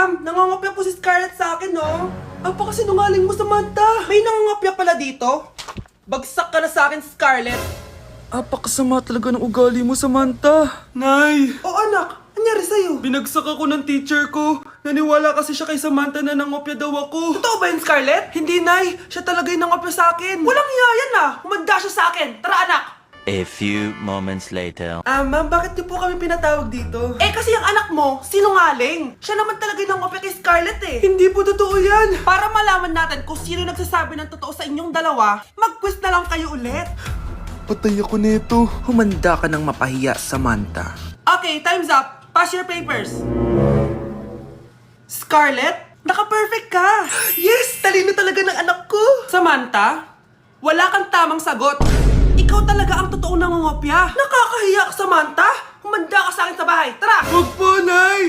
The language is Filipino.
Ma'am, nangangopya po si Scarlett sa akin, no? Apakasinungaling mo, Samantha. May nangangopya pala dito? Bagsak ka na sa akin, Scarlett. Apakasama talaga ng ugali mo, Samantha. Nay! O anak, anyari sa'yo? Binagsak ako ng teacher ko. Naniwala kasi siya kay Samantha na nangopya daw ako. Totoo ba yun, Scarlett? Hindi, Nay. Siya talaga yung nangopya sa akin. Walang iya yan ah! Humanda siya sa akin! Tara, anak! A few moments later. Ma'am, bakit niyo po kami pinatawag dito? Eh kasi ang anak mo, sinungaling. Siya naman talaga yung nangopya kay Scarlett eh. Hindi po totoo yan. Para malaman natin kung sino nagsasabi ng totoo sa inyong dalawa, mag-quiz na lang kayo ulit. Patay ako nito. Humanda ka ng mapahiya, Samantha. Okay, time's up. Pass your papers. Scarlett, naka-perfect ka. Yes! Talino talaga ng anak ko. Samantha, wala kang tamang sagot. Ikaw talaga ang totoong nangungopya. Nakakahiya ka, Samantha. Humanda ka sa akin sa bahay. Tara! Huwag po, Nay.